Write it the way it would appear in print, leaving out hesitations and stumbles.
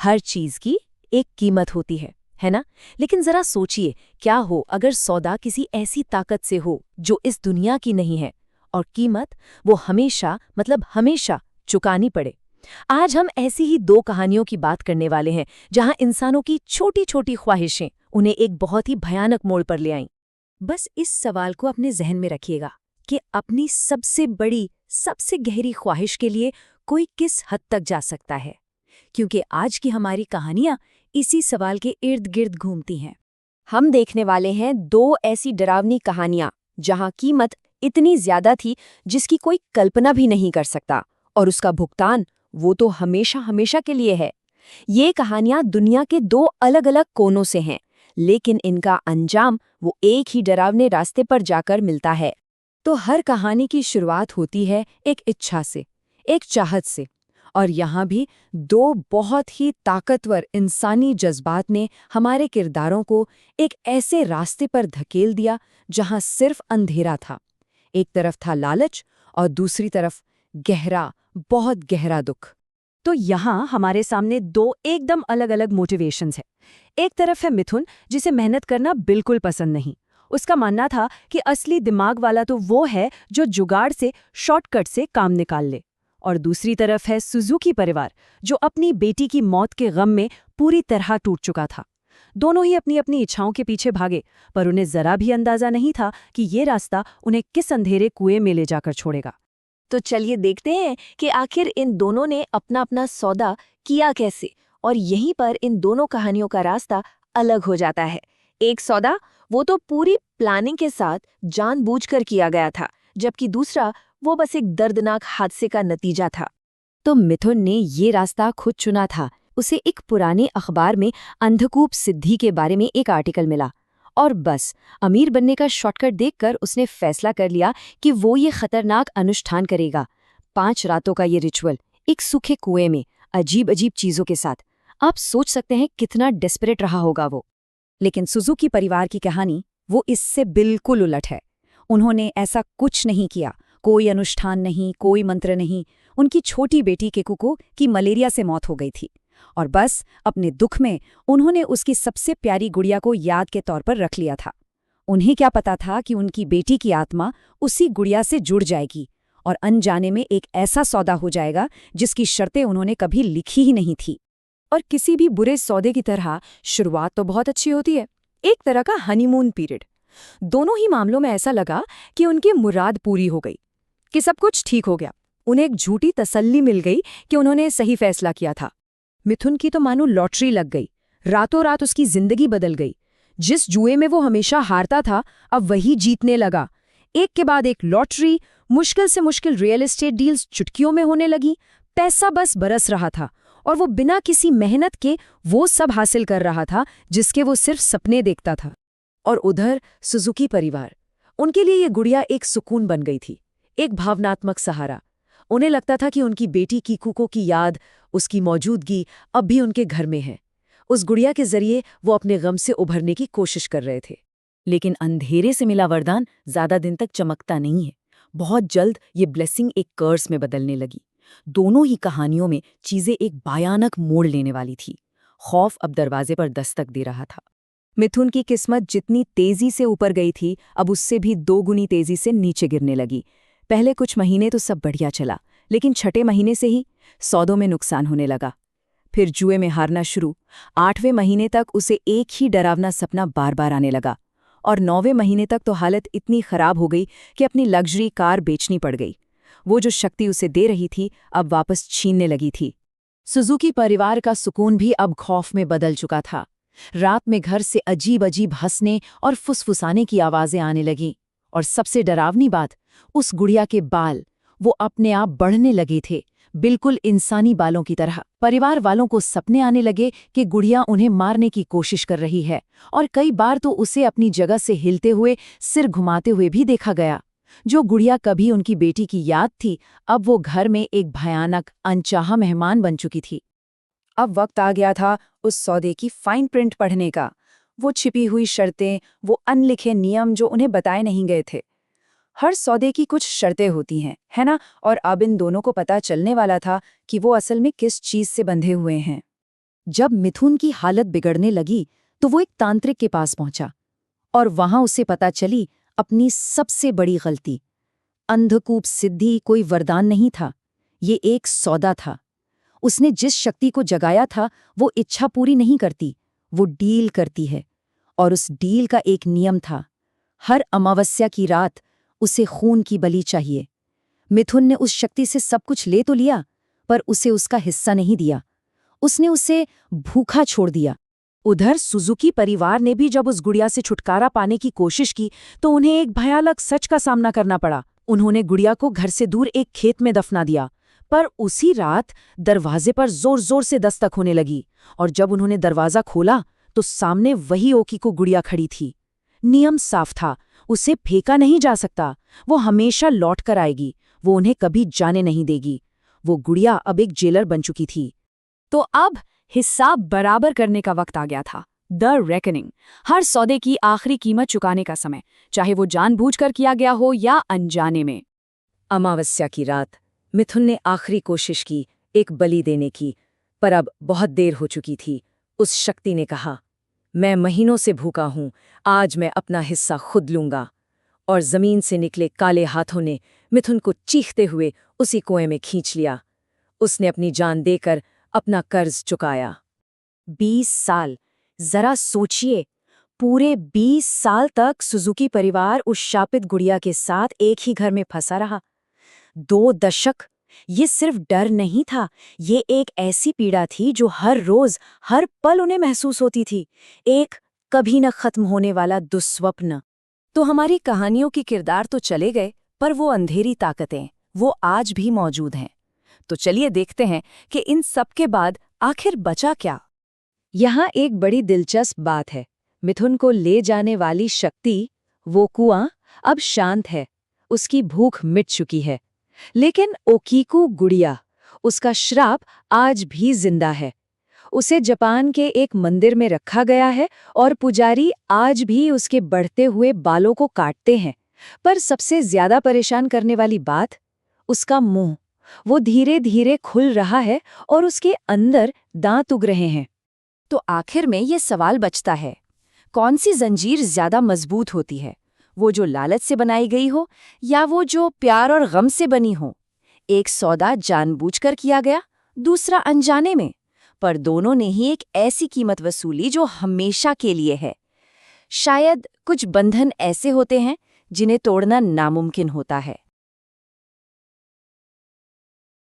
हर चीज की एक कीमत होती है ना? लेकिन जरा सोचिए, क्या हो अगर सौदा किसी ऐसी ताकत से हो जो इस दुनिया की नहीं है, और कीमत वो हमेशा, मतलब हमेशा चुकानी पड़े। आज हम ऐसी ही दो कहानियों की बात करने वाले हैं, जहां इंसानों की छोटी छोटी ख्वाहिशें उन्हें एक बहुत ही भयानक मोड़ पर ले आईं। बस इस सवाल को अपने जहन में रखिएगा कि अपनी सबसे बड़ी, सबसे गहरी ख्वाहिश के लिए कोई किस हद तक जा सकता है, क्योंकि आज की हमारी कहानियां इसी सवाल के इर्द गिर्द घूमती हैं। हम देखने वाले हैं दो ऐसी डरावनी कहानियां जहां कीमत इतनी ज्यादा थी जिसकी कोई कल्पना भी नहीं कर सकता, और उसका भुगतान वो तो हमेशा हमेशा के लिए है। ये कहानियां दुनिया के दो अलग अलग कोनों से हैं, लेकिन इनका अंजाम वो एक ही डरावने रास्ते पर जाकर मिलता है। तो हर कहानी की शुरुआत होती है एक इच्छा से, एक चाहत से, और यहाँ भी दो बहुत ही ताकतवर इंसानी जज्बात ने हमारे किरदारों को एक ऐसे रास्ते पर धकेल दिया जहाँ सिर्फ अंधेरा था। एक तरफ था लालच और दूसरी तरफ गहरा, बहुत गहरा दुख। तो यहाँ हमारे सामने दो एकदम अलग अलग मोटिवेशंस हैं। एक तरफ है मिथुन, जिसे मेहनत करना बिल्कुल पसंद नहीं। उसका मानना था कि असली दिमाग वाला तो वो है जो जुगाड़ से, शॉर्टकट से काम निकाल ले। और दूसरी तरफ है सुजुकी परिवार, जो अपनी बेटी की मौत के गम में पूरी तरह टूट चुका था। दोनों ही अपनी अपनी इच्छाओं के पीछे भागे, पर उन्हें जरा भी अंदाजा नहीं था कि ये रास्ता उन्हें किस अंधेरे कुएं में ले जाकर छोड़ेगा। तो चलिए देखते हैं कि आखिर इन दोनों ने अपना अपना सौदा किया कैसे, और यहीं पर इन दोनों कहानियों का रास्ता अलग हो जाता है। एक सौदा वो तो पूरी प्लानिंग के साथ जानबूझकर किया गया था, जबकि दूसरा वो बस एक दर्दनाक हादसे का नतीजा था। तो मिथुन ने ये रास्ता खुद चुना था। उसे एक पुराने अखबार में अंधकूप सिद्धि के बारे में एक आर्टिकल मिला, और बस अमीर बनने का शॉर्टकट देखकर उसने फैसला कर लिया कि वो ये खतरनाक अनुष्ठान करेगा। 5 रातों का ये रिचुअल, एक सूखे कुएं में, अजीब अजीब चीजों के साथ। आप सोच सकते हैं कितना डेस्परेट रहा होगा वो। लेकिन सुजुकी परिवार की कहानी वो इससे बिल्कुल उलट है। उन्होंने ऐसा कुछ नहीं किया, कोई अनुष्ठान नहीं, कोई मंत्र नहीं। उनकी छोटी बेटी केकुको की मलेरिया से मौत हो गई थी, और बस अपने दुख में उन्होंने उसकी सबसे प्यारी गुड़िया को याद के तौर पर रख लिया था। उन्हें क्या पता था कि उनकी बेटी की आत्मा उसी गुड़िया से जुड़ जाएगी, और अनजाने में एक ऐसा सौदा हो जाएगा जिसकी शर्तें उन्होंने कभी लिखी ही नहीं थी। और किसी भी बुरे सौदे की तरह शुरुआत तो बहुत अच्छी होती है, एक तरह का हनीमून पीरियड। दोनों ही मामलों में ऐसा लगा कि उनकी मुराद पूरी हो गई, कि सब कुछ ठीक हो गया। उन्हें एक झूठी तसल्ली मिल गई कि उन्होंने सही फैसला किया था। मिथुन की तो मानो लॉटरी लग गई, रातों रात उसकी जिंदगी बदल गई। जिस जुए में वो हमेशा हारता था, अब वही जीतने लगा। एक के बाद एक लॉटरी, मुश्किल से मुश्किल रियल एस्टेट डील्स चुटकियों में होने लगी। पैसा बस बरस रहा था, और वो बिना किसी मेहनत के वो सब हासिल कर रहा था जिसके वो सिर्फ सपने देखता था। और उधर सुजुकी परिवार, उनके लिए ये गुड़िया एक सुकून बन गई थी, एक भावनात्मक सहारा। उन्हें लगता था कि उनकी बेटी कीकुको की याद, उसकी मौजूदगी अब भी उनके घर में है। उस गुड़िया के जरिए वो अपने गम से उभरने की कोशिश कर रहे थे। लेकिन अंधेरे से मिला वरदान ज्यादा दिन तक चमकता नहीं है। बहुत जल्द ये ब्लेसिंग एक कर्स में बदलने लगी। दोनों ही कहानियों में चीजें एक भयानक मोड़ लेने वाली थी। खौफ अब दरवाजे पर दस्तक दे रहा था। मिथुन की किस्मत जितनी तेजी से ऊपर गई थी, अब उससे भी 2 गुनी तेजी से नीचे गिरने लगी। पहले कुछ महीने तो सब बढ़िया चला, लेकिन 6ठे महीने से ही सौदों में नुकसान होने लगा। फिर जुए में हारना शुरू। 8वें महीने तक उसे एक ही डरावना सपना बार बार आने लगा, और 9वें महीने तक तो हालत इतनी खराब हो गई कि अपनी लग्जरी कार बेचनी पड़ गई। वो जो शक्ति उसे दे रही थी, अब वापस छीनने लगी थी। सुजुकी परिवार का सुकून भी अब खौफ में बदल चुका था। रात में घर से अजीब अजीब हंसने और फुसफुसाने की आवाजें आने लगीं। और सबसे डरावनी बात, उस गुड़िया के बाल, वो अपने आप बढ़ने लगे थे, बिल्कुल इंसानी बालों की तरह। परिवार वालों को सपने आने लगे कि गुड़िया उन्हें मारने की कोशिश कर रही है, और कई बार तो उसे अपनी जगह से हिलते हुए, सिर घुमाते हुए भी देखा गया। जो गुड़िया कभी उनकी बेटी की याद थी, अब वो घर में एक भयानक, अनचाहा मेहमान बन चुकी थी। अब वक्त आ गया था उस सौदे की फाइन प्रिंट पढ़ने का, वो छिपी हुई शर्तें, वो अनलिखे नियम जो उन्हें बताए नहीं गए थे। हर सौदे की कुछ शर्तें होती हैं, है ना? और अब इन दोनों को पता चलने वाला था कि वो असल में किस चीज से बंधे हुए हैं। जब मिथुन की हालत बिगड़ने लगी तो वो एक तांत्रिक के पास पहुंचा और वहां उसे पता चली अपनी सबसे बड़ी गलती। अंधकूप सिद्धि कोई वरदान नहीं था, ये एक सौदा था। उसने जिस शक्ति को जगाया था वो इच्छा पूरी नहीं करती, वो डील करती है। और उस डील का एक नियम था, हर अमावस्या की रात उसे खून की बलि चाहिए। मिथुन ने उस शक्ति से सब कुछ ले तो लिया, पर उसे उसका हिस्सा नहीं दिया। उसने उसे भूखा छोड़ दिया। उधर सुजुकी परिवार ने भी जब उस गुड़िया से छुटकारा पाने की कोशिश की तो उन्हें एक भयानक सच का सामना करना पड़ा। उन्होंने गुड़िया को घर से दूर एक खेत में दफना दिया, पर उसी रात दरवाजे पर जोर जोर से दस्तक होने लगी और जब उन्होंने दरवाजा खोला तो सामने वही ओकीको गुड़िया खड़ी थी। नियम साफ था, उसे फेंका नहीं जा सकता, वो हमेशा लौट कर आएगी, वो उन्हें कभी जाने नहीं देगी। वो गुड़िया अब एक जेलर बन चुकी थी। तो अब हिसाब बराबर करने का वक्त आ गया था। द रेकनिंग, हर सौदे की आखिरी कीमत चुकाने का समय, चाहे वो जानबूझकर किया गया हो या अनजाने में। अमावस्या की रात मिथुन ने आखिरी कोशिश की एक बलि देने की, पर अब बहुत देर हो चुकी थी। उस शक्ति ने कहा, मैं महीनों से भूखा हूं, आज मैं अपना हिस्सा खुद लूंगा। और जमीन से निकले काले हाथों ने मिथुन को चीखते हुए उसी कुएं में खींच लिया। उसने अपनी जान देकर अपना कर्ज चुकाया। 20 साल, जरा सोचिए, पूरे 20 साल तक सुजुकी परिवार उस शापित गुड़िया के साथ एक ही घर में फंसा रहा। 2 दशक। ये सिर्फ डर नहीं था, ये एक ऐसी पीड़ा थी जो हर रोज हर पल उन्हें महसूस होती थी, एक कभी न खत्म होने वाला दुस्वप्न। तो हमारी कहानियों के किरदार तो चले गए, पर वो अंधेरी ताकतें, वो आज भी मौजूद हैं। तो चलिए देखते हैं कि इन सब के बाद आखिर बचा क्या। यहाँ एक बड़ी दिलचस्प बात है, मिथुन को ले जाने वाली शक्ति, वो कुआं, अब शांत है, उसकी भूख मिट चुकी है। लेकिन ओकीको गुड़िया, उसका श्राप आज भी जिंदा है। उसे जापान के एक मंदिर में रखा गया है और पुजारी आज भी उसके बढ़ते हुए बालों को काटते हैं। पर सबसे ज्यादा परेशान करने वाली बात, उसका मुंह, वो धीरे धीरे खुल रहा है और उसके अंदर दांत उग रहे हैं। तो आखिर में ये सवाल बचता है, कौन सी जंजीर ज्यादा मजबूत होती है, वो जो लालच से बनाई गई हो या वो जो प्यार और गम से बनी हो? एक सौदा जानबूझकर किया गया, दूसरा अनजाने में, पर दोनों ने ही एक ऐसी कीमत वसूली जो हमेशा के लिए है। शायद कुछ बंधन ऐसे होते हैं जिन्हें तोड़ना नामुमकिन होता है।